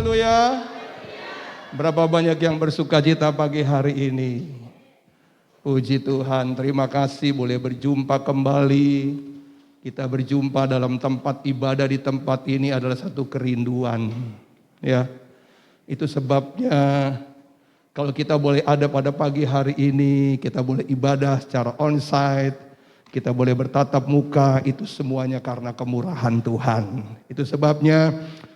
haleluya. Berapa banyak yang bersuka cita pagi hari ini. Puji Tuhan, terima kasih boleh berjumpa kembali. Kita berjumpa dalam tempat ibadah di tempat ini adalah satu kerinduan. Ya, itu sebabnya kalau kita boleh ada pada pagi hari ini, kita boleh ibadah secara onsite, kita boleh bertatap muka, itu semuanya karena kemurahan Tuhan. Itu sebabnya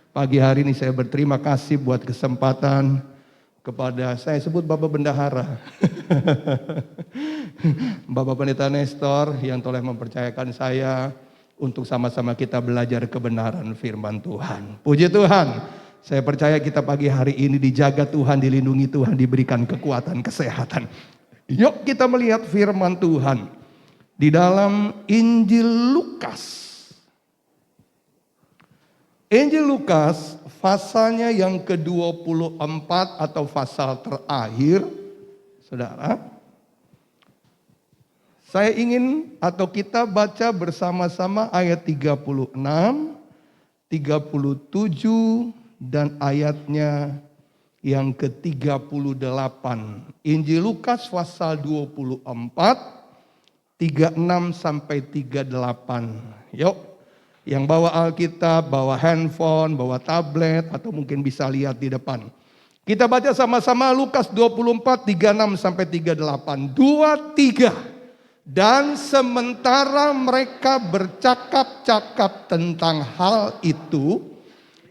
pagi hari ini saya berterima kasih buat kesempatan kepada, saya sebut Bapak Bendahara, Bapak Pendeta Nestor yang telah mempercayakan saya untuk sama-sama kita belajar kebenaran firman Tuhan. Puji Tuhan, saya percaya kita pagi hari ini dijaga Tuhan, dilindungi Tuhan, diberikan kekuatan, kesehatan. Yuk kita melihat firman Tuhan di dalam Injil Lukas. Injil Lukas pasalnya yang ke-24 atau pasal terakhir. Saudara, saya ingin atau kita baca bersama-sama ayat 36, 37 dan ayatnya yang ke-38. Injil Lukas pasal 24 36 sampai 38. Yuk, yang bawa Alkitab, bawa handphone, bawa tablet, atau mungkin bisa lihat di depan. Kita baca sama-sama Lukas 24, 36 sampai 38. 2, 3. Dan sementara mereka bercakap-cakap tentang hal itu,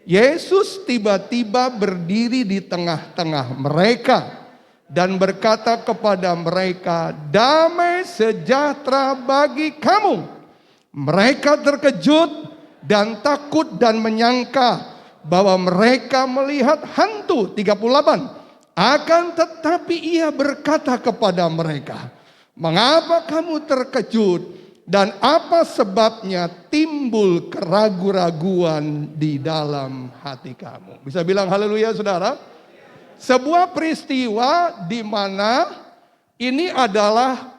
Yesus tiba-tiba berdiri di tengah-tengah mereka dan berkata kepada mereka, damai sejahtera bagi kamu. Mereka terkejut dan takut dan menyangka bahwa mereka melihat hantu. 38. Akan tetapi ia berkata kepada mereka, mengapa kamu terkejut dan apa sebabnya timbul keraguan-raguan di dalam hati kamu? Bisa bilang haleluya saudara? Sebuah peristiwa di mana ini adalah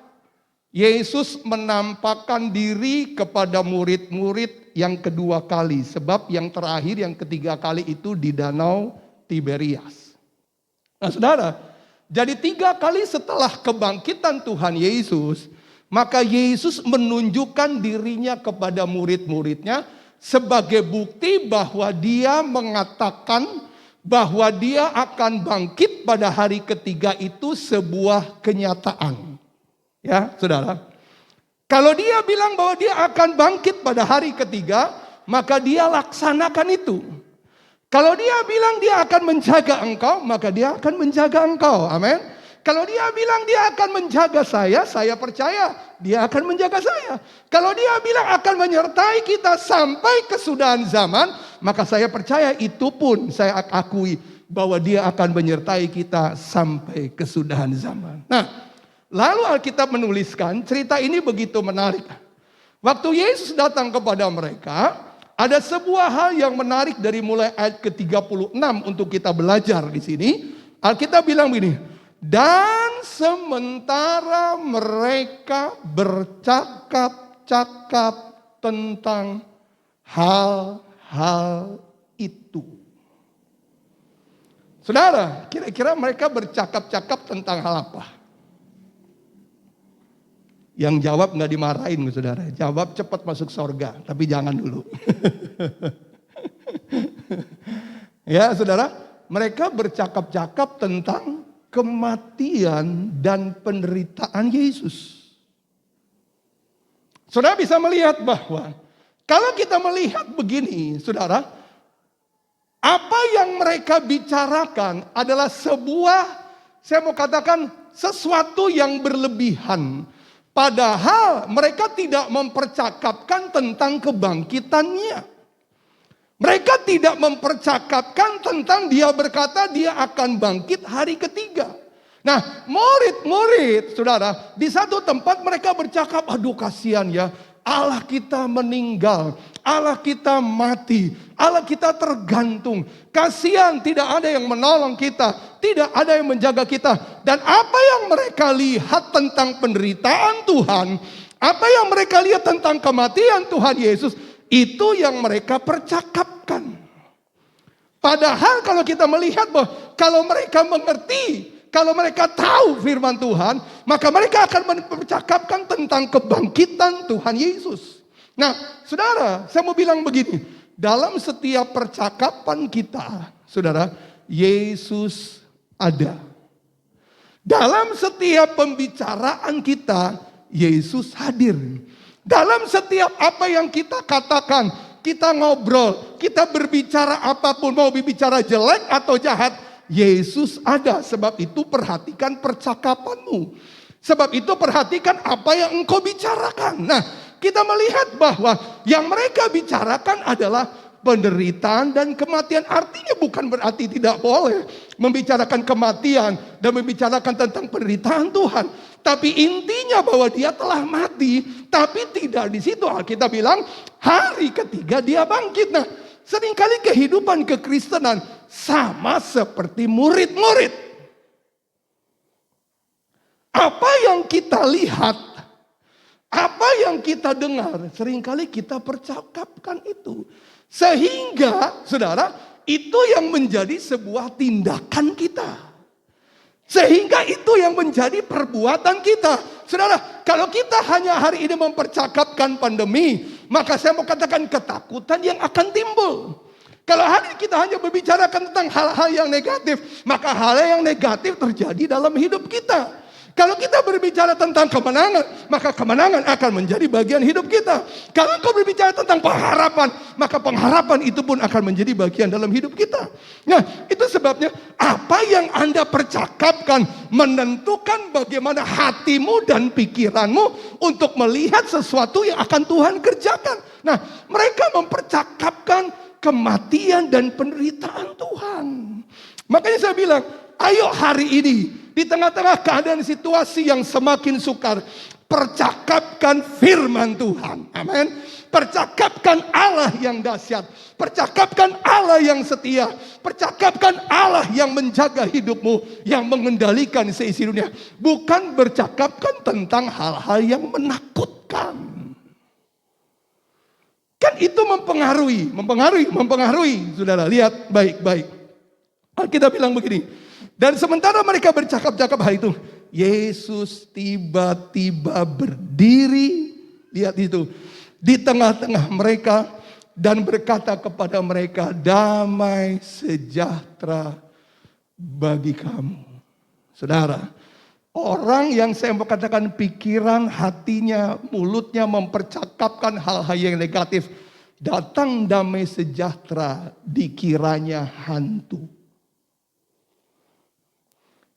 Yesus menampakkan diri kepada murid-murid yang kedua kali. Sebab yang terakhir, yang ketiga kali itu di Danau Tiberias. Nah saudara, jadi 3 kali setelah kebangkitan Tuhan Yesus, maka Yesus menunjukkan dirinya kepada murid-muridnya sebagai bukti bahwa dia mengatakan bahwa dia akan bangkit pada hari ketiga itu sebuah kenyataan. Ya, saudara. Kalau dia bilang bahwa dia akan bangkit pada hari ketiga, maka dia laksanakan itu. Kalau dia bilang dia akan menjaga engkau, maka dia akan menjaga engkau. Amin. Kalau dia bilang dia akan menjaga saya percaya dia akan menjaga saya. Kalau dia bilang akan menyertai kita sampai kesudahan zaman, maka saya percaya itu pun saya akui bahwa dia akan menyertai kita sampai kesudahan zaman. Nah, lalu Alkitab menuliskan cerita ini begitu menarik. Waktu Yesus datang kepada mereka, ada sebuah hal yang menarik dari mulai ayat ke-36 untuk kita belajar di sini. Alkitab bilang begini, dan sementara mereka bercakap-cakap tentang hal-hal itu. Saudara, kira-kira mereka bercakap-cakap tentang hal apa? Yang jawab nggak dimarahin, saudara. Jawab cepat masuk surga, tapi jangan dulu. Ya, saudara, mereka bercakap-cakap tentang kematian dan penderitaan Yesus. Saudara bisa melihat bahwa kalau kita melihat begini, saudara, apa yang mereka bicarakan adalah sebuah, saya mau katakan sesuatu yang berlebihan. Padahal mereka tidak mempercakapkan tentang kebangkitannya. Mereka tidak mempercakapkan tentang dia berkata dia akan bangkit hari ketiga. Nah, murid-murid, saudara, di satu tempat mereka bercakap, aduh kasihan ya, Allah kita meninggal, Allah kita mati, Allah kita tergantung. Kasihan tidak ada yang menolong kita, tidak ada yang menjaga kita. Dan apa yang mereka lihat tentang penderitaan Tuhan, apa yang mereka lihat tentang kematian Tuhan Yesus, itu yang mereka percakapkan. Padahal kalau kita melihat bahwa kalau mereka mengerti, kalau mereka tahu firman Tuhan, maka mereka akan mempercakapkan tentang kebangkitan Tuhan Yesus. Nah, saudara, saya mau bilang begini. Dalam setiap percakapan kita, saudara, Yesus ada. Dalam setiap pembicaraan kita, Yesus hadir. Dalam setiap apa yang kita katakan, kita ngobrol, kita berbicara apapun, mau berbicara jelek atau jahat, Yesus ada. Sebab itu perhatikan percakapanmu. Sebab itu perhatikan apa yang engkau bicarakan. Nah, kita melihat bahwa yang mereka bicarakan adalah penderitaan dan kematian. Artinya bukan berarti tidak boleh membicarakan kematian dan membicarakan tentang penderitaan Tuhan. Tapi intinya bahwa dia telah mati. Tapi tidak di situ. Alkitab bilang hari ketiga dia bangkit. Nah, seringkali kehidupan kekristenan sama seperti murid-murid. Apa yang kita lihat, apa yang kita dengar, seringkali kita percakapkan itu. Sehingga, saudara, itu yang menjadi sebuah tindakan kita. Sehingga itu yang menjadi perbuatan kita. Saudara, kalau kita hanya hari ini mempercakapkan pandemi, maka saya mau katakan ketakutan yang akan timbul. Kalau hari kita hanya membicarakan tentang hal-hal yang negatif, maka hal yang negatif terjadi dalam hidup kita. Kalau kita berbicara tentang kemenangan, maka kemenangan akan menjadi bagian hidup kita. Kalau engkau berbicara tentang pengharapan, maka pengharapan itu pun akan menjadi bagian dalam hidup kita. Nah, itu sebabnya apa yang Anda percakapkan menentukan bagaimana hatimu dan pikiranmu untuk melihat sesuatu yang akan Tuhan kerjakan. Nah, mereka mempercakapkan kematian dan penderitaan Tuhan. Makanya saya bilang, ayo hari ini di tengah-tengah keadaan situasi yang semakin sukar, percakapkan firman Tuhan. Amin. Percakapkan Allah yang dahsyat, percakapkan Allah yang setia, percakapkan Allah yang menjaga hidupmu, yang mengendalikan seisi dunia. Bukan bercakapkan tentang hal-hal yang menakutkan. Kan itu mempengaruhi. Saudara, lihat baik-baik. Kita bilang begini. Dan sementara mereka bercakap-cakap hal itu, Yesus tiba-tiba berdiri, lihat itu, di tengah-tengah mereka dan berkata kepada mereka, damai sejahtera bagi kamu. Saudara, orang yang saya mau katakan pikiran, hatinya, mulutnya mempercakapkan hal-hal yang negatif, datang damai sejahtera dikiranya hantu.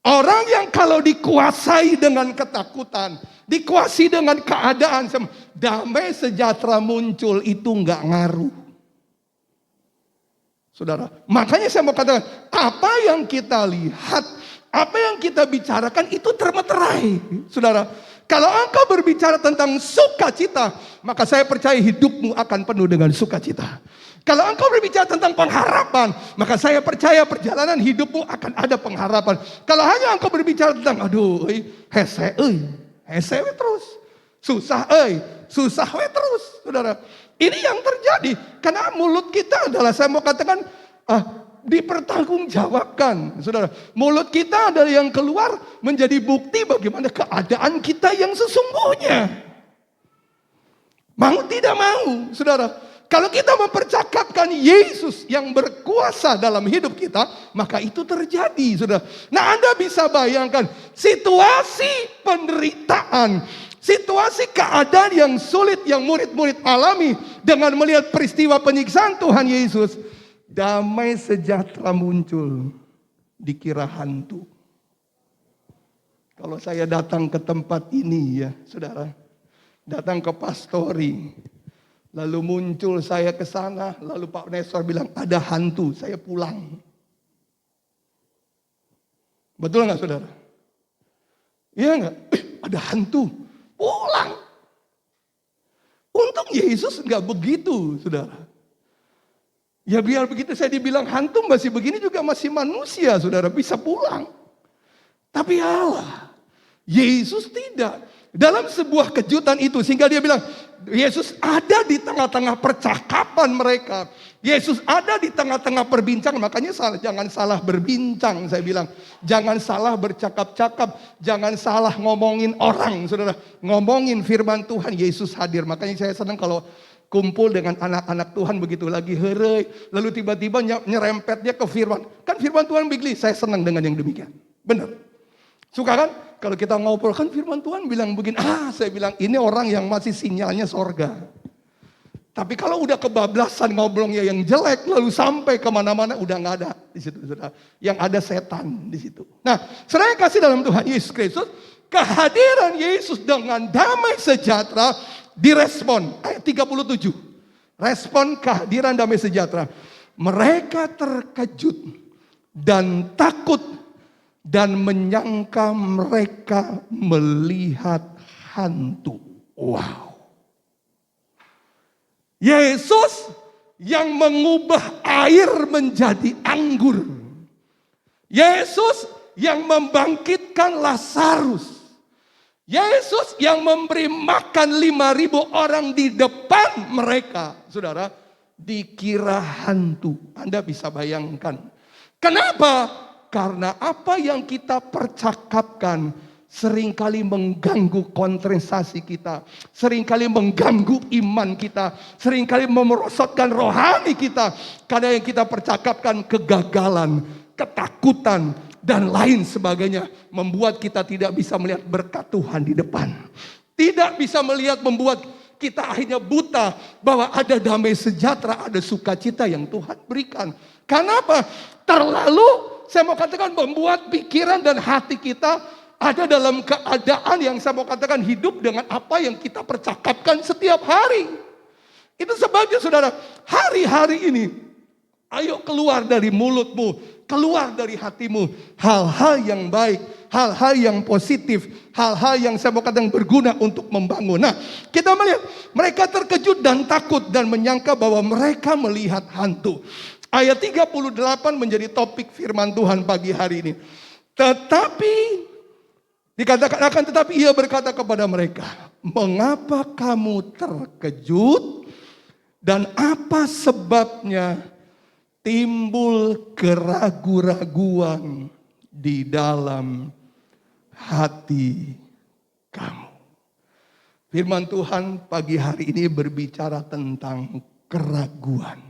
Orang yang kalau dikuasai dengan ketakutan, dikuasai dengan keadaan, damai sejahtera muncul itu nggak ngaruh. Saudara, makanya saya mau katakan, apa yang kita lihat, apa yang kita bicarakan itu termeterai. Saudara, kalau engkau berbicara tentang sukacita, maka saya percaya hidupmu akan penuh dengan sukacita. Kalau engkau berbicara tentang pengharapan, maka saya percaya perjalanan hidupmu akan ada pengharapan. Kalau hanya engkau berbicara tentang, aduh, hese we terus. Susah we terus. Saudara, ini yang terjadi. Karena mulut kita adalah, saya mau katakan, dipertanggungjawabkan. Saudara, mulut kita adalah yang keluar menjadi bukti bagaimana keadaan kita yang sesungguhnya. Mau tidak mau, saudara. Kalau kita mempercakapkan Yesus yang berkuasa dalam hidup kita, maka itu terjadi, saudara. Nah, Anda bisa bayangkan situasi penderitaan, situasi keadaan yang sulit yang murid-murid alami dengan melihat peristiwa penyiksaan Tuhan Yesus. Damai sejahtera muncul, dikira hantu. Kalau saya datang ke tempat ini ya, saudara, datang ke pastori, lalu muncul saya ke sana, lalu Pak Nestor bilang ada hantu, saya pulang. Betul nggak saudara? Iya nggak? Ada hantu, pulang. Untung Yesus nggak begitu, saudara. Ya biar begitu saya dibilang hantu masih begini juga masih manusia, saudara, bisa pulang. Tapi Allah, Yesus tidak. Dalam sebuah kejutan itu, sehingga dia bilang, Yesus ada di tengah-tengah percakapan mereka. Yesus ada di tengah-tengah perbincangan. Makanya jangan salah berbincang, saya bilang. Jangan salah bercakap-cakap. Jangan salah ngomongin orang, saudara. Ngomongin firman Tuhan, Yesus hadir. Makanya saya senang kalau kumpul dengan anak-anak Tuhan begitu lagi heureuy, lalu tiba-tiba nyerempetnya ke firman. Kan firman Tuhan bigli, saya senang dengan yang demikian. Benar. Suka kan? Kalau kita ngobrol kan firman Tuhan bilang begini, saya bilang ini orang yang masih sinyalnya sorga. Tapi kalau udah kebablasan ngobrolnya yang jelek, lalu sampai kemana-mana udah nggak ada di situ, saudara. Yang ada setan di situ. Nah, saudara yang kasih dalam Tuhan Yesus Kristus, kehadiran Yesus dengan damai sejahtera direspon. Ayat 37. Respon kehadiran damai sejahtera. Mereka terkejut dan takut dan menyangka mereka melihat hantu. Wow. Yesus yang mengubah air menjadi anggur. Yesus yang membangkitkan Lazarus. Yesus yang memberi makan 5.000 orang di depan mereka. Saudara, dikira hantu. Anda bisa bayangkan. Kenapa? Karena apa yang kita percakapkan seringkali mengganggu konsentrasi kita. Seringkali mengganggu iman kita. Seringkali memerosotkan rohani kita. Karena yang kita percakapkan kegagalan, ketakutan, dan lain sebagainya. Membuat kita tidak bisa melihat berkat Tuhan di depan. Tidak bisa melihat, membuat kita akhirnya buta bahwa ada damai sejahtera, ada sukacita yang Tuhan berikan. Kenapa? Terlalu, saya mau katakan, membuat pikiran dan hati kita ada dalam keadaan yang saya mau katakan hidup dengan apa yang kita percakapkan setiap hari. Itu sebabnya saudara, hari-hari ini, ayo keluar dari mulutmu, keluar dari hatimu, hal-hal yang baik, hal-hal yang positif, hal-hal yang saya mau katakan berguna untuk membangun. Nah, kita melihat mereka terkejut dan takut dan menyangka bahwa mereka melihat hantu. Ayat 38 menjadi topik firman Tuhan pagi hari ini. Tetapi, dikatakan akan tetapi ia berkata kepada mereka, mengapa kamu terkejut dan apa sebabnya timbul keraguan-raguan di dalam hati kamu. Firman Tuhan pagi hari ini berbicara tentang keraguan.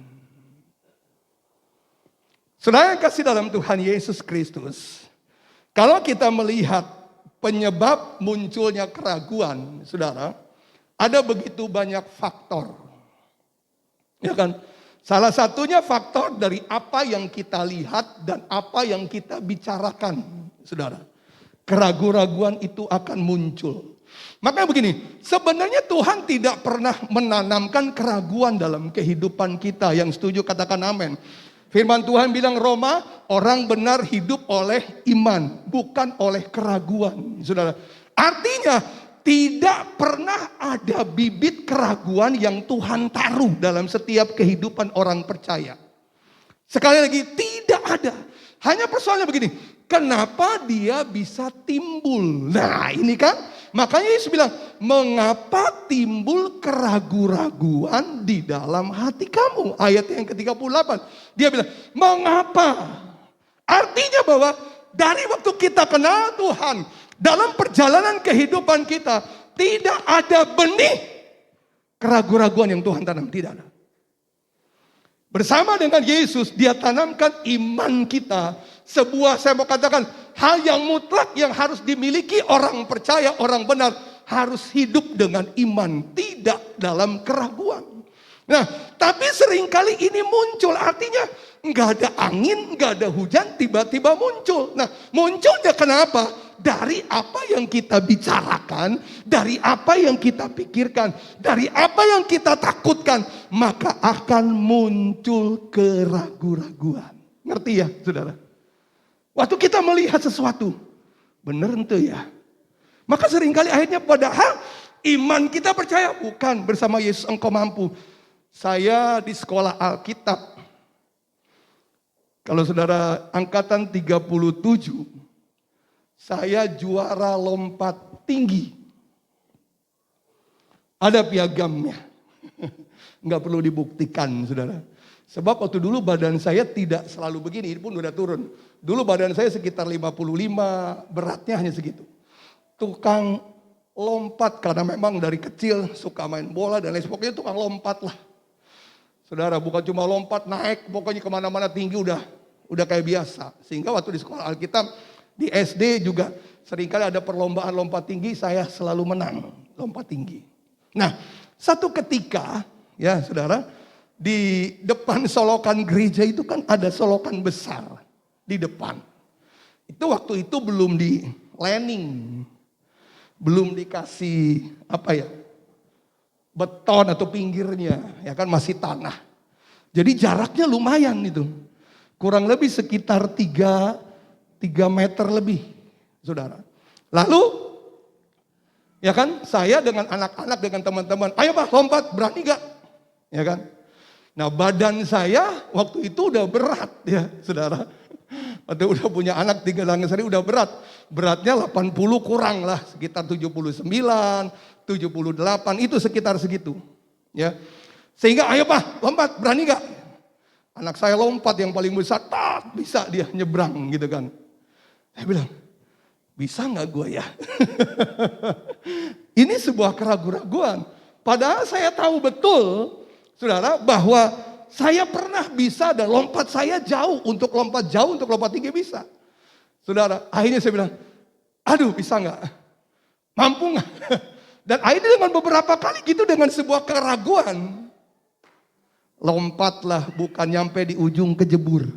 Saudara yang kasih dalam Tuhan Yesus Kristus, kalau kita melihat penyebab munculnya keraguan, saudara, ada begitu banyak faktor. Ya kan? Salah satunya faktor dari apa yang kita lihat dan apa yang kita bicarakan, saudara. Keraguan-raguan itu akan muncul. Makanya begini, sebenarnya Tuhan tidak pernah menanamkan keraguan dalam kehidupan kita. Yang setuju katakan amin. Firman Tuhan bilang Roma, orang benar hidup oleh iman, bukan oleh keraguan, saudara. Artinya, tidak pernah ada bibit keraguan yang Tuhan taruh dalam setiap kehidupan orang percaya. Sekali lagi, tidak ada. Hanya persoalannya begini, kenapa dia bisa timbul? Nah ini kan, makanya Yesus bilang, mengapa timbul keraguan-raguan di dalam hati kamu? Ayat yang ke-38, dia bilang, mengapa? Artinya bahwa dari waktu kita kenal Tuhan, dalam perjalanan kehidupan kita, tidak ada benih keraguan-raguan yang Tuhan tanam, tidak ada. Bersama dengan Yesus, dia tanamkan iman kita. Sebuah, saya mau katakan, hal yang mutlak yang harus dimiliki orang percaya, orang benar. Harus hidup dengan iman, tidak dalam keraguan. Nah, tapi seringkali ini muncul, artinya nggak ada angin, nggak ada hujan, tiba-tiba muncul. Nah, munculnya kenapa? Dari apa yang kita bicarakan, dari apa yang kita pikirkan, dari apa yang kita takutkan, maka akan muncul keraguan-raguan. Ngerti ya, saudara? Waktu kita melihat sesuatu, bener ente ya. Maka seringkali akhirnya padahal iman kita percaya, bukan bersama Yesus engkau mampu. Saya di sekolah Alkitab, kalau saudara angkatan 37, saya juara lompat tinggi. Ada piagamnya. Nggak perlu dibuktikan, saudara. Sebab waktu dulu badan saya tidak selalu begini, ini pun udah turun. Dulu badan saya sekitar 55, beratnya hanya segitu. Tukang lompat, karena memang dari kecil suka main bola dan lain sebagainya, tukang lompat lah. Saudara, bukan cuma lompat, naik, pokoknya kemana-mana tinggi udah kayak biasa. Sehingga waktu di sekolah Alkitab, di SD juga seringkali ada perlombaan lompat tinggi, saya selalu menang lompat tinggi. Nah, satu ketika, ya saudara, di depan solokan gereja itu kan ada solokan besar di depan. Itu waktu itu belum di landing, belum dikasih beton atau pinggirnya, ya kan masih tanah. Jadi jaraknya lumayan itu, kurang lebih sekitar 3 meter lebih, saudara. Lalu, ya kan, saya dengan anak-anak dengan teman-teman, ayo Pak lompat, berani gak? Ya kan? Nah badan saya waktu itu udah berat ya saudara. Waktu udah punya anak 3 hari udah berat. Beratnya 80 kurang lah, sekitar 79, 78, itu sekitar segitu. Ya. Sehingga ayo Pak lompat, berani gak? Anak saya lompat yang paling besar, bisa dia nyebrang gitu kan. Saya bilang, bisa gak gue ya? Ini sebuah keraguan-keraguan. Padahal saya tahu betul, saudara, bahwa saya pernah bisa dan lompat saya jauh, untuk lompat tinggi bisa. Saudara, akhirnya saya bilang, aduh bisa gak? Mampu gak? Dan akhirnya dengan beberapa kali gitu, dengan sebuah keraguan, lompatlah, bukan nyampe di ujung kejebur.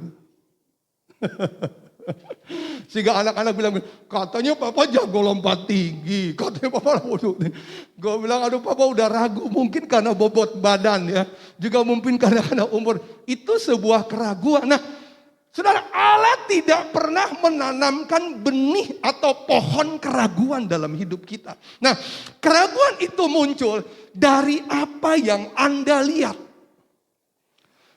Sehingga anak-anak bilang, katanya papa jago lompat tinggi. Katanya papa waduh. Gue bilang, aduh papa udah ragu. Mungkin karena bobot badan ya. Juga mungkin karena umur. Itu sebuah keraguan. Nah saudara, Allah tidak pernah menanamkan benih atau pohon keraguan dalam hidup kita. Nah keraguan itu muncul dari apa yang Anda lihat.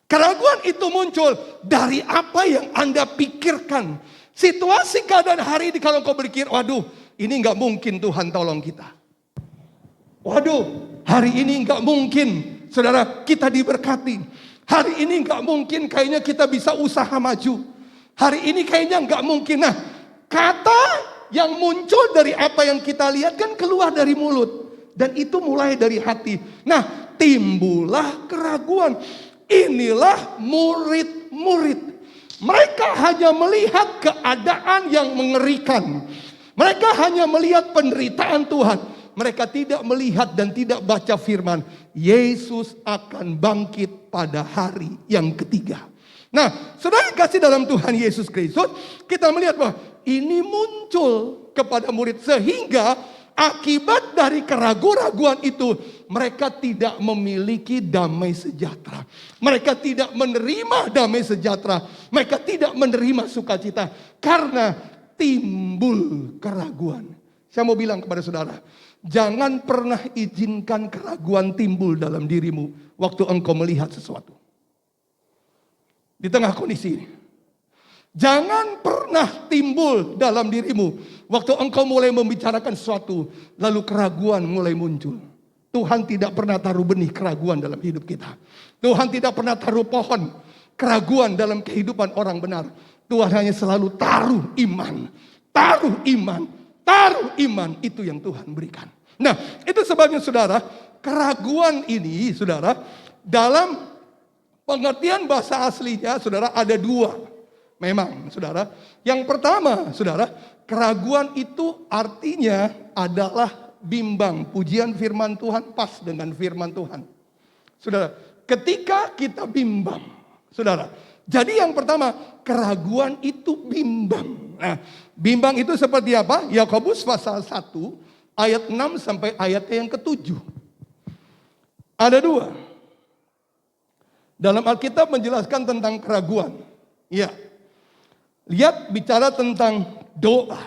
Keraguan itu muncul dari apa yang Anda pikirkan. Situasi keadaan hari ini kalau kau berpikir, waduh ini gak mungkin Tuhan tolong kita. Waduh hari ini gak mungkin saudara kita diberkati. Hari ini gak mungkin kayaknya kita bisa usaha maju. Hari ini kayaknya gak mungkin. Nah kata yang muncul dari apa yang kita lihat kan keluar dari mulut. Dan itu mulai dari hati. Nah timbullah keraguan. Inilah murid-murid. Mereka hanya melihat keadaan yang mengerikan. Mereka hanya melihat penderitaan Tuhan. Mereka tidak melihat dan tidak baca firman. Yesus akan bangkit pada hari yang ketiga. Nah, saudara kasih dalam Tuhan Yesus Kristus, kita melihat bahwa ini muncul kepada murid. Sehingga akibat dari keraguan-keraguan itu, mereka tidak memiliki damai sejahtera. Mereka tidak menerima damai sejahtera. Mereka tidak menerima sukacita. Karena timbul keraguan. Saya mau bilang kepada saudara, jangan pernah izinkan keraguan timbul dalam dirimu waktu engkau melihat sesuatu. Di tengah kondisi ini. Jangan pernah timbul dalam dirimu waktu engkau mulai membicarakan sesuatu, lalu keraguan mulai muncul. Tuhan tidak pernah taruh benih keraguan dalam hidup kita. Tuhan tidak pernah taruh pohon keraguan dalam kehidupan orang benar. Tuhan hanya selalu taruh iman. Taruh iman. Taruh iman, itu yang Tuhan berikan. Nah itu sebabnya saudara, keraguan ini saudara, dalam pengertian bahasa aslinya saudara ada 2. Memang saudara, yang pertama saudara, keraguan itu artinya adalah bimbang. Pujian firman Tuhan pas dengan firman Tuhan. Saudara, ketika kita bimbang, saudara. Jadi yang pertama, keraguan itu bimbang. Nah, bimbang itu seperti apa? Yakobus pasal 1 ayat 6 sampai ayatnya yang ke-7. Ada 2. Dalam Alkitab menjelaskan tentang keraguan. Ya. Lihat bicara tentang doa.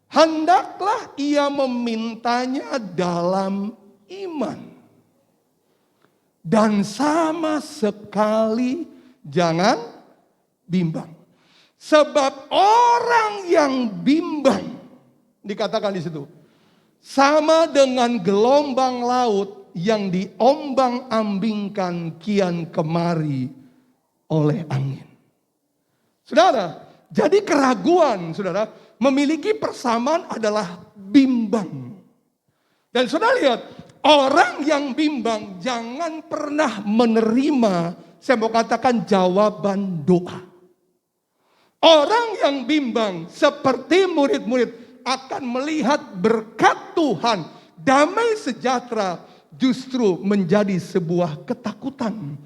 Hendaklah ia memintanya dalam iman. Dan sama sekali jangan bimbang. Sebab orang yang bimbang, dikatakan di situ, sama dengan gelombang laut yang diombang-ambingkan kian kemari oleh angin. Saudara, jadi keraguan, saudara, memiliki persamaan adalah bimbang. Dan saudara lihat, orang yang bimbang jangan pernah menerima, saya mau katakan, jawaban doa. Orang yang bimbang seperti murid-murid akan melihat berkat Tuhan, damai sejahtera justru menjadi sebuah ketakutan.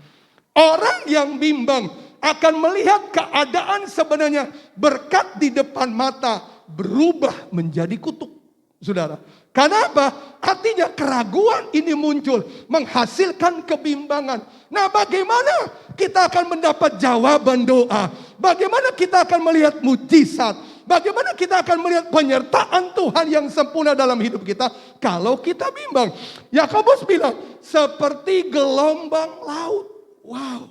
Orang yang bimbang akan melihat keadaan sebenarnya berkat di depan mata berubah menjadi kutuk. Saudara, kenapa? Artinya keraguan ini muncul menghasilkan kebimbangan. Nah, bagaimana kita akan mendapat jawaban doa? Bagaimana kita akan melihat mujizat? Bagaimana kita akan melihat penyertaan Tuhan yang sempurna dalam hidup kita kalau kita bimbang? Yakobus bilang seperti gelombang laut. Wow.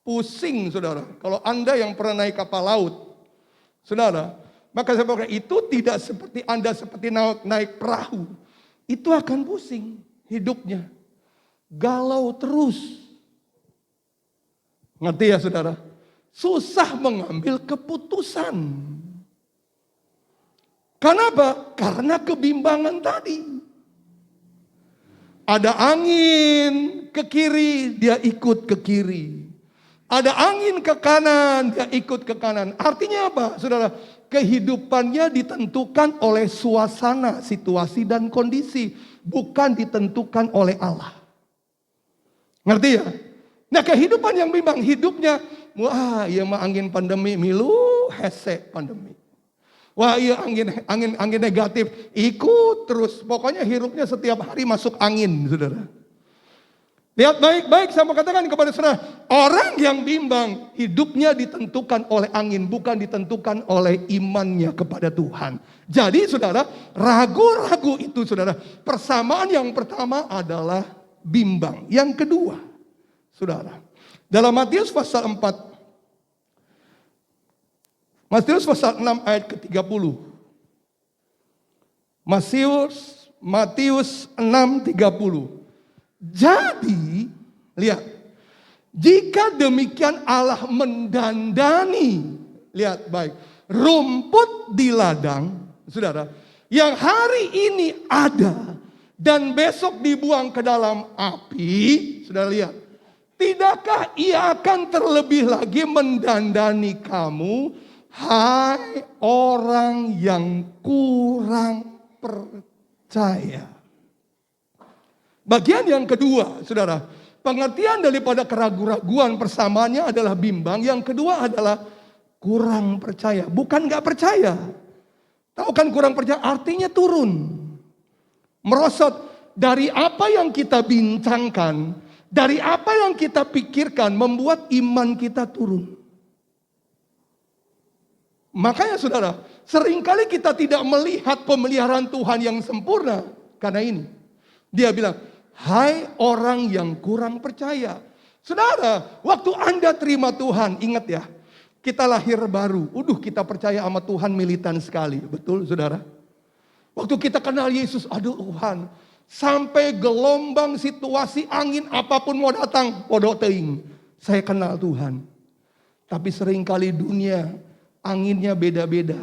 Pusing, saudara. Kalau Anda yang pernah naik kapal laut, saudara, maka saya berkata itu tidak seperti Anda seperti naik perahu. Itu akan pusing hidupnya. Galau terus. Ngerti ya, saudara? Susah mengambil keputusan. Kenapa? Karena kebimbangan tadi. Ada angin ke kiri, dia ikut ke kiri. Ada angin ke kanan, dia ikut ke kanan. Artinya apa, saudara? Kehidupannya ditentukan oleh suasana, situasi, dan kondisi. Bukan ditentukan oleh Allah. Ngerti ya? Nah, kehidupan yang bimbang, hidupnya, wah iya mah angin pandemi, milu hese pandemi. Wah iya angin negatif, ikut terus. Pokoknya hirupnya setiap hari masuk angin, saudara. Lihat baik-baik, saya mau katakan kepada saudara, orang yang bimbang hidupnya ditentukan oleh angin, bukan ditentukan oleh imannya kepada Tuhan. Jadi saudara, ragu-ragu itu saudara, persamaan yang pertama adalah bimbang. Yang kedua, saudara, dalam Matius pasal 4, Matius pasal 6 ayat ke-30. Matius 6:30. Jadi, lihat, jika demikian Allah mendandani, lihat baik, rumput di ladang, saudara, yang hari ini ada dan besok dibuang ke dalam api, saudara lihat, tidakkah ia akan terlebih lagi mendandani kamu, hai orang yang kurang percaya. Bagian yang kedua, saudara, pengertian daripada keraguan persamaannya adalah bimbang. Yang kedua adalah kurang percaya. Bukan gak percaya. Tahu kan kurang percaya artinya turun. Merosot dari apa yang kita bincangkan, dari apa yang kita pikirkan membuat iman kita turun. Makanya saudara, seringkali kita tidak melihat pemeliharaan Tuhan yang sempurna. Karena ini, dia bilang, hai orang yang kurang percaya. Saudara, waktu Anda terima Tuhan, ingat ya, kita lahir baru. Kita percaya sama Tuhan militan sekali. Betul saudara? Waktu kita kenal Yesus, aduh Tuhan, sampai gelombang situasi angin apapun mau datang, podo teing. Saya kenal Tuhan. Tapi seringkali dunia, anginnya beda-beda.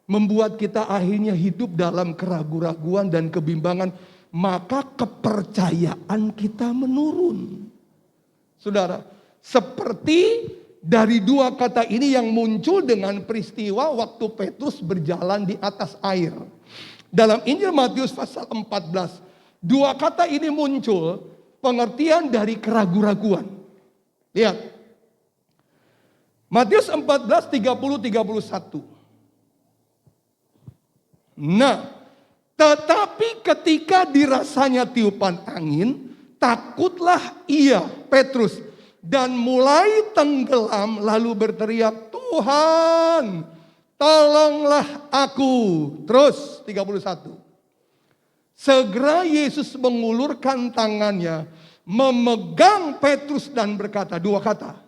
Membuat kita akhirnya hidup dalam keraguan-raguan dan kebimbangan. Maka kepercayaan kita menurun. Saudara, seperti dari dua kata ini yang muncul dengan peristiwa waktu Petrus berjalan di atas air. Dalam Injil Matius pasal 14, dua kata ini muncul pengertian dari keraguan-raguan. Lihat. Matius 14, 30-31. Nah, tetapi ketika dirasanya tiupan angin, takutlah ia, Petrus, dan mulai tenggelam lalu berteriak, Tuhan, tolonglah aku. Terus 31. Segera Yesus mengulurkan tangannya, memegang Petrus dan berkata, dua kata,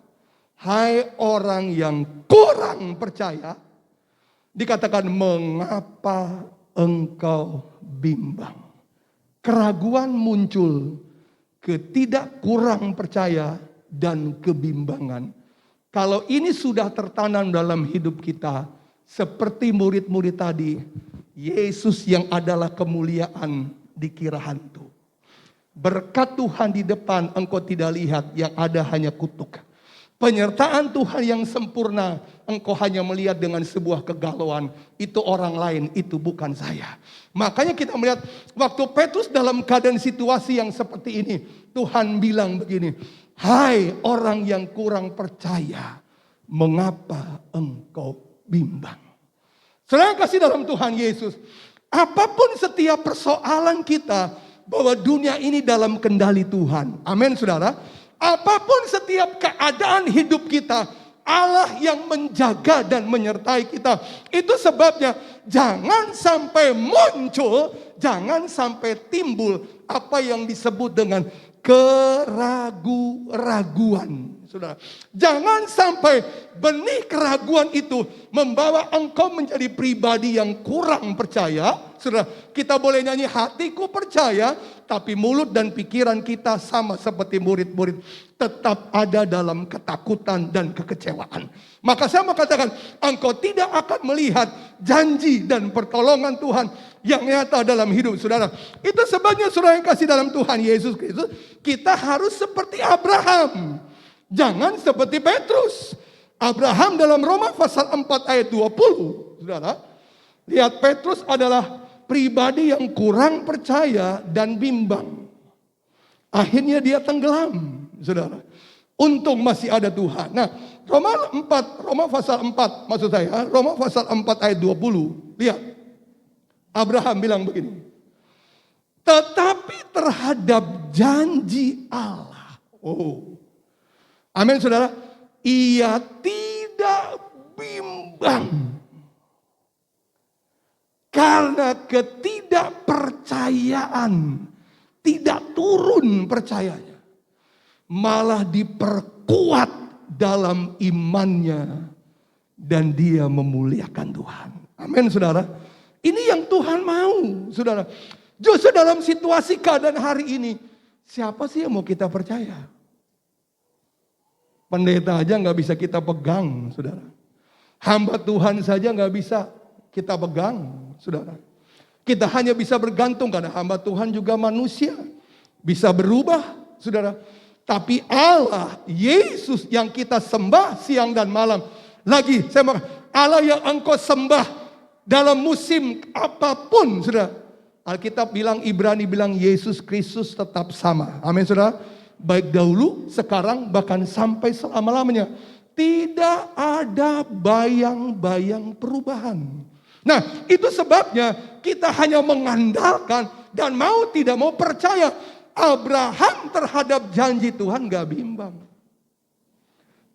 hai orang yang kurang percaya, dikatakan mengapa engkau bimbang. Keraguan muncul, kurang percaya dan kebimbangan. Kalau ini sudah tertanam dalam hidup kita, seperti murid-murid tadi, Yesus yang adalah kemuliaan dikira hantu. Berkat Tuhan di depan engkau tidak lihat, yang ada hanya kutuk. Penyertaan Tuhan yang sempurna, engkau hanya melihat dengan sebuah kegalauan. Itu orang lain, itu bukan saya. Makanya kita melihat waktu Petrus dalam keadaan situasi yang seperti ini, Tuhan bilang begini, hai orang yang kurang percaya, mengapa engkau bimbang? Saudara kasih dalam Tuhan Yesus, apapun setiap persoalan kita, bahwa dunia ini dalam kendali Tuhan. Amin saudara. Apapun setiap keadaan hidup kita, Allah yang menjaga dan menyertai kita. Itu sebabnya jangan sampai muncul, jangan sampai timbul apa yang disebut dengan keraguan. Saudara, jangan sampai benih keraguan itu membawa engkau menjadi pribadi yang kurang percaya. Saudara, kita boleh nyanyi hatiku percaya, tapi mulut dan pikiran kita sama seperti murid-murid, tetap ada dalam ketakutan dan kekecewaan. Maka saya mau katakan, engkau tidak akan melihat janji dan pertolongan Tuhan yang nyata dalam hidup saudara. Itu sebabnya saudara yang kasih dalam Tuhan Yesus Kristus, kita harus seperti Abraham. Jangan seperti Petrus. Abraham dalam Roma pasal 4 ayat 20. Saudara, lihat Petrus adalah pribadi yang kurang percaya dan bimbang. Akhirnya dia tenggelam, saudara. Untung masih ada Tuhan. Nah, Roma pasal 4 maksud saya, Roma pasal 4 ayat 20. Lihat. Abraham bilang begini. Tetapi terhadap janji Allah. Oh. Amin saudara. Ia tidak bimbang. Karena ketidakpercayaan. Tidak turun percayanya. Malah diperkuat dalam imannya. Dan dia memuliakan Tuhan. Amin saudara. Ini yang Tuhan mau saudara. Justru dalam situasi keadaan hari ini. Siapa sih yang mau kita percaya? Pendeta aja gak bisa kita pegang, saudara. Hamba Tuhan saja gak bisa kita pegang, saudara. Kita hanya bisa bergantung karena hamba Tuhan juga manusia. Bisa berubah, saudara. Tapi Allah, Yesus yang kita sembah siang dan malam. Lagi, Allah yang engkau sembah dalam musim apapun, saudara. Alkitab bilang, Ibrani bilang, Yesus Kristus tetap sama. Amin, saudara. Baik dahulu, sekarang, bahkan sampai selama-lamanya. Tidak ada bayang-bayang perubahan. Nah, itu sebabnya kita hanya mengandalkan dan mau tidak mau percaya. Abraham terhadap janji Tuhan gak bimbang.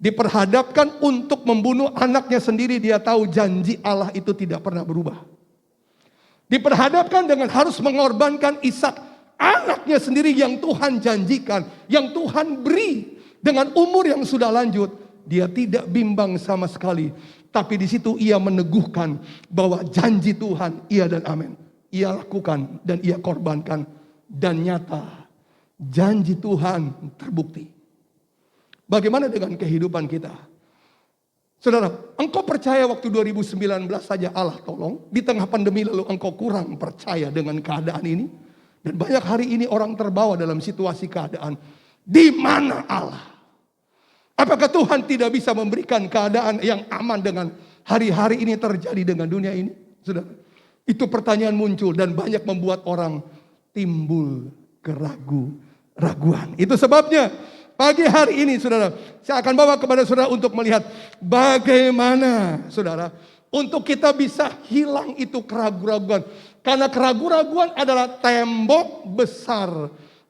Diperhadapkan untuk membunuh anaknya sendiri, dia tahu janji Allah itu tidak pernah berubah. Diperhadapkan dengan harus mengorbankan Ishak, anaknya sendiri yang Tuhan janjikan, yang Tuhan beri dengan umur yang sudah lanjut, dia tidak bimbang sama sekali. Tapi di situ ia meneguhkan bahwa janji Tuhan, iya dan amin. Ia lakukan dan ia korbankan dan nyata janji Tuhan terbukti. Bagaimana dengan kehidupan kita? Saudara, engkau percaya waktu 2019 saja Allah tolong, di tengah pandemi lalu engkau kurang percaya dengan keadaan ini? Dan banyak hari ini orang terbawa dalam situasi keadaan. Di mana Allah? Apakah Tuhan tidak bisa memberikan keadaan yang aman dengan hari-hari ini terjadi dengan dunia ini? Saudara, itu pertanyaan muncul dan banyak membuat orang timbul keraguan. Itu sebabnya pagi hari ini saudara, saya akan bawa kepada saudara untuk melihat bagaimana saudara, untuk kita bisa hilang itu keraguan. Karena keraguan adalah tembok besar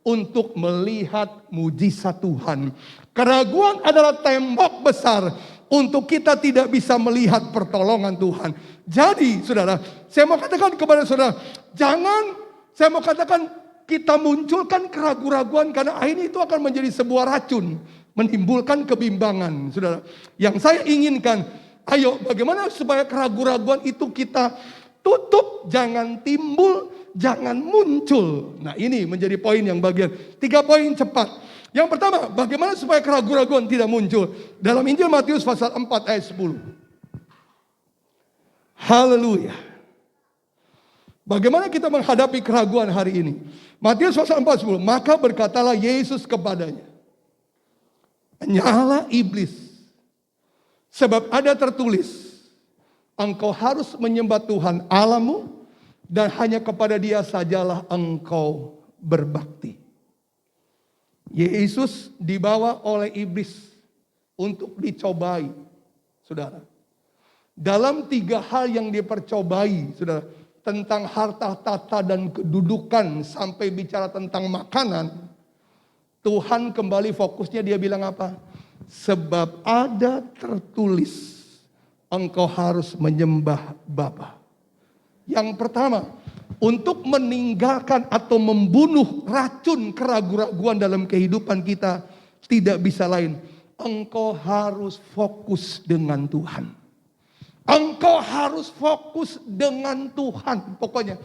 untuk melihat mujizat Tuhan. Keraguan adalah tembok besar untuk kita tidak bisa melihat pertolongan Tuhan. Jadi saudara, saya mau katakan kepada saudara, saya mau katakan kita munculkan keraguan karena akhirnya itu akan menjadi sebuah racun. Menimbulkan kebimbangan saudara. Yang saya inginkan, ayo bagaimana supaya keraguan itu kita tutup, jangan timbul, jangan muncul. Nah ini menjadi poin yang bagian. 3 poin cepat. Yang pertama, bagaimana supaya keraguan-keraguan tidak muncul? Dalam Injil Matius pasal 4 ayat 10. Haleluya. Bagaimana kita menghadapi keraguan hari ini? Matius pasal 4 10. Maka berkatalah Yesus kepadanya, "Nyala iblis, sebab ada tertulis, engkau harus menyembah Tuhan Allahmu, dan hanya kepada Dia sajalah engkau berbakti." Yesus dibawa oleh iblis untuk dicobai, saudara. Dalam 3 hal yang dipercobai, saudara, tentang harta, tahta, dan kedudukan, sampai bicara tentang makanan, Tuhan kembali fokusnya, dia bilang apa? Sebab ada tertulis, engkau harus menyembah Bapa. Yang pertama, untuk meninggalkan atau membunuh racun keraguan-keraguan dalam kehidupan kita, tidak bisa lain. Engkau harus fokus dengan Tuhan. Engkau harus fokus dengan Tuhan. Pokoknya,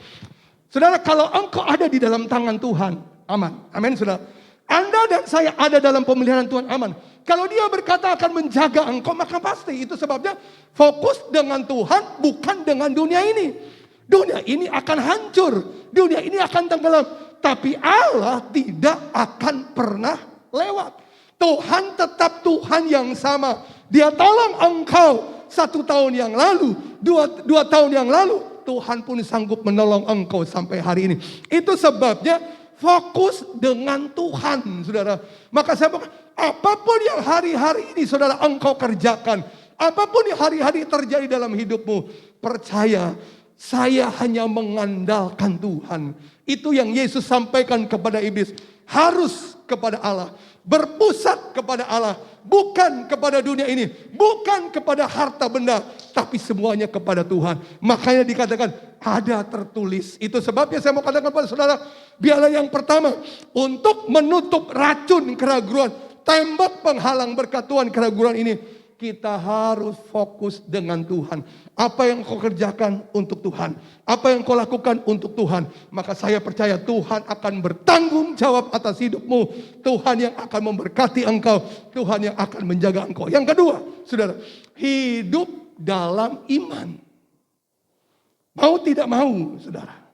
saudara, kalau engkau ada di dalam tangan Tuhan, aman. Amin, saudara. Anda dan saya ada dalam pemeliharaan Tuhan, aman. Kalau Dia berkata akan menjaga engkau, maka pasti. Itu sebabnya fokus dengan Tuhan, bukan dengan dunia ini. Dunia ini akan hancur, dunia ini akan tenggelam, tapi Allah tidak akan pernah lewat. Tuhan tetap Tuhan yang sama. Dia tolong engkau 1 tahun yang lalu, 2 tahun yang lalu, Tuhan pun sanggup menolong engkau sampai hari ini. Itu sebabnya fokus dengan Tuhan, saudara. Maka saya bilang, apapun yang hari-hari ini saudara engkau kerjakan, apapun yang hari-hari terjadi dalam hidupmu, percaya, saya hanya mengandalkan Tuhan. Itu yang Yesus sampaikan kepada iblis. Harus kepada Allah, berpusat kepada Allah, bukan kepada dunia ini, bukan kepada harta benda, tapi semuanya kepada Tuhan. Makanya dikatakan ada tertulis. Itu sebabnya saya mau katakan kepada saudara, biarlah yang pertama, untuk menutup racun keraguan, tembok penghalang berkat Tuhan keraguan ini, kita harus fokus dengan Tuhan. Apa yang kau kerjakan untuk Tuhan, apa yang kau lakukan untuk Tuhan, maka saya percaya Tuhan akan bertanggung jawab atas hidupmu. Tuhan yang akan memberkati engkau, Tuhan yang akan menjaga engkau. Yang kedua, saudara, hidup dalam iman. Mau tidak mau, saudara.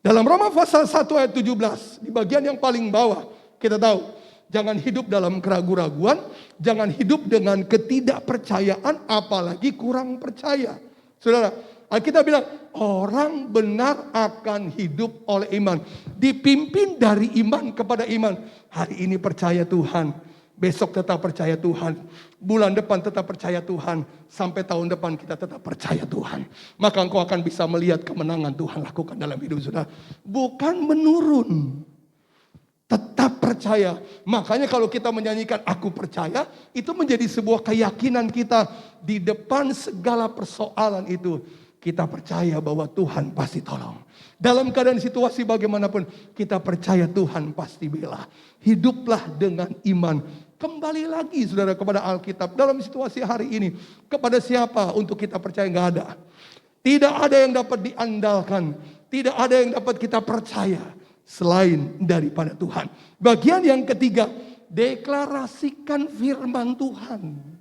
Dalam Roma pasal 1 ayat 17, di bagian yang paling bawah, kita tahu, jangan hidup dalam keraguan-raguan, jangan hidup dengan ketidakpercayaan, apalagi kurang percaya. Saudara, Alkitab bilang, orang benar akan hidup oleh iman. Dipimpin dari iman kepada iman. Hari ini percaya Tuhan, besok tetap percaya Tuhan, bulan depan tetap percaya Tuhan, sampai tahun depan kita tetap percaya Tuhan. Maka engkau akan bisa melihat kemenangan Tuhan lakukan dalam hidup saudara. Bukan menurun, tetap percaya. Makanya kalau kita menyanyikan aku percaya, itu menjadi sebuah keyakinan kita. Di depan segala persoalan itu, kita percaya bahwa Tuhan pasti tolong. Dalam keadaan situasi bagaimanapun, kita percaya Tuhan pasti bela. Hiduplah dengan iman. Kembali lagi saudara kepada Alkitab. Dalam situasi hari ini, kepada siapa untuk kita percaya? Nggak ada. Tidak ada yang dapat diandalkan. Tidak ada yang dapat kita percaya selain daripada Tuhan. Bagian yang ketiga, deklarasikan firman Tuhan.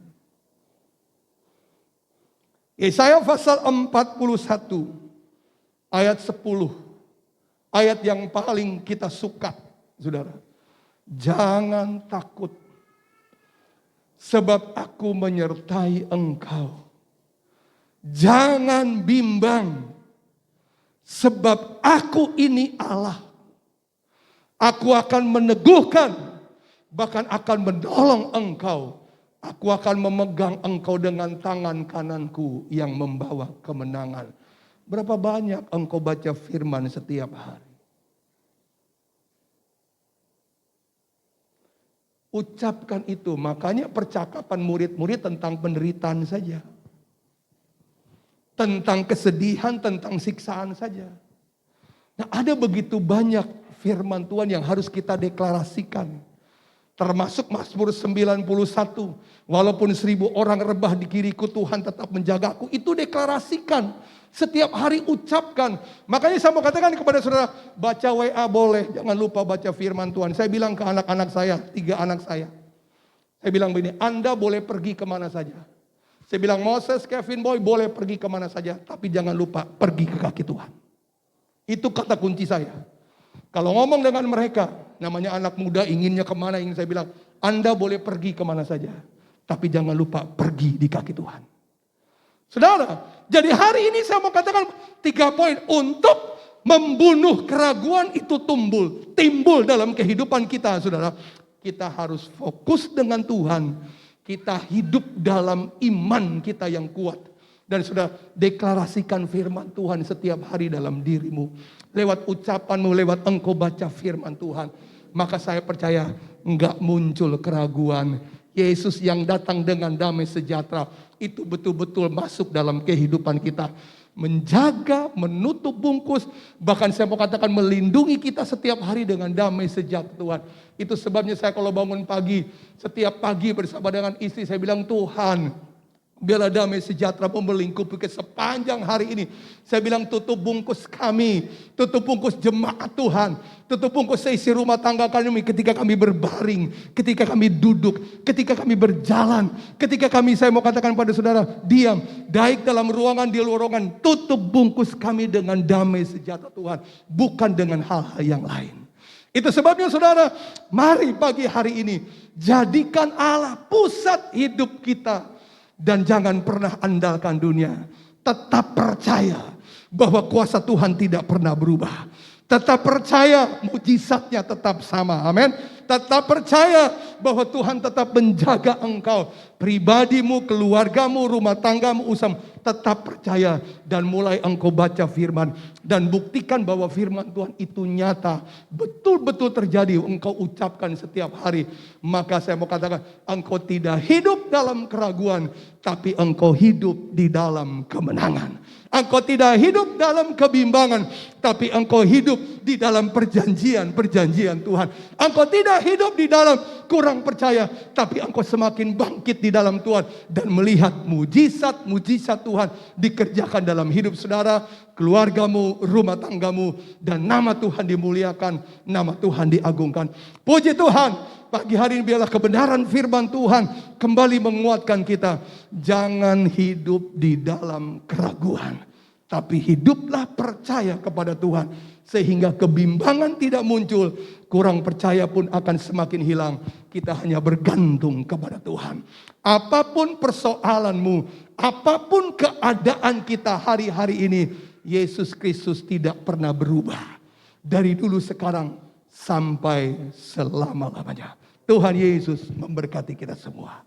Yesaya pasal 41 ayat 10. Ayat yang paling kita suka, saudara. Jangan takut, sebab aku menyertai engkau. Jangan bimbang, sebab aku ini Allah. Aku akan meneguhkan, bahkan akan menolong engkau. Aku akan memegang engkau dengan tangan kananku yang membawa kemenangan. Berapa banyak engkau baca firman setiap hari? Ucapkan itu. Makanya percakapan murid-murid tentang penderitaan saja. Tentang kesedihan, tentang siksaan saja. Nah, ada begitu banyak firman Tuhan yang harus kita deklarasikan. Termasuk Mazmur 91. Walaupun 1000 orang rebah di kiriku, Tuhan tetap menjagaku. Itu deklarasikan. Setiap hari ucapkan. Makanya saya mau katakan kepada saudara, baca WA boleh. Jangan lupa baca firman Tuhan. Saya bilang ke anak-anak saya, 3 anak saya. Saya bilang begini, Anda boleh pergi kemana saja. Saya bilang Moses, Kevin Boy boleh pergi kemana saja. Tapi jangan lupa pergi ke kaki Tuhan. Itu kata kunci saya. Kalau ngomong dengan mereka, namanya anak muda inginnya kemana, ingin saya bilang, Anda boleh pergi kemana saja. Tapi jangan lupa pergi di kaki Tuhan. Saudara, jadi hari ini saya mau katakan 3 poin. Untuk membunuh keraguan itu timbul dalam kehidupan kita, saudara. Kita harus fokus dengan Tuhan. Kita hidup dalam iman kita yang kuat. Dan sudah deklarasikan firman Tuhan setiap hari dalam dirimu. Lewat ucapanmu, lewat engkau baca firman Tuhan. Maka saya percaya enggak muncul keraguan. Yesus yang datang dengan damai sejahtera. Itu betul-betul masuk dalam kehidupan kita. Menjaga, menutup bungkus. Bahkan saya mau katakan melindungi kita setiap hari dengan damai sejahtera Tuhan. Itu sebabnya saya kalau bangun pagi. Setiap pagi bersama dengan istri saya bilang Tuhan. Biarlah damai sejahtera melingkupi ke sepanjang hari ini. Saya bilang tutup bungkus kami. Tutup bungkus jemaat Tuhan. Tutup bungkus seisi rumah tangga kami ketika kami berbaring. Ketika kami duduk. Ketika kami berjalan. Ketika kami, saya mau katakan pada saudara, diam. Baik dalam ruangan, di luar ruangan. Tutup bungkus kami dengan damai sejahtera Tuhan. Bukan dengan hal-hal yang lain. Itu sebabnya saudara, mari pagi hari ini. Jadikan Allah pusat hidup kita. Dan jangan pernah andalkan dunia. Tetap percaya bahwa kuasa Tuhan tidak pernah berubah. Tetap percaya mujizatnya tetap sama. Amin. Tetap percaya bahwa Tuhan tetap menjaga engkau. Pribadimu, keluargamu, rumah tanggamu, usahamu. Tetap percaya dan mulai engkau baca firman. Dan buktikan bahwa firman Tuhan itu nyata. Betul-betul terjadi. Engkau ucapkan setiap hari. Maka saya mau katakan, engkau tidak hidup dalam keraguan. Tapi engkau hidup di dalam kemenangan. Engkau tidak hidup dalam kebimbangan. Tapi engkau hidup di dalam perjanjian Tuhan. Engkau tidak hidup di dalam kurang percaya. Tapi engkau semakin bangkit di dalam Tuhan. Dan melihat mujizat Tuhan dikerjakan dalam hidup saudara, keluargamu, rumah tanggamu. Dan nama Tuhan dimuliakan, nama Tuhan diagungkan. Puji Tuhan. Pagi hari ini biarlah kebenaran firman Tuhan kembali menguatkan kita. Jangan hidup di dalam keraguan. Tapi hiduplah percaya kepada Tuhan. Sehingga kebimbangan tidak muncul. Kurang percaya pun akan semakin hilang. Kita hanya bergantung kepada Tuhan. Apapun persoalanmu. Apapun keadaan kita hari-hari ini. Yesus Kristus tidak pernah berubah. Dari dulu sekarang sampai selama-lamanya. Tuhan Yesus memberkati kita semua.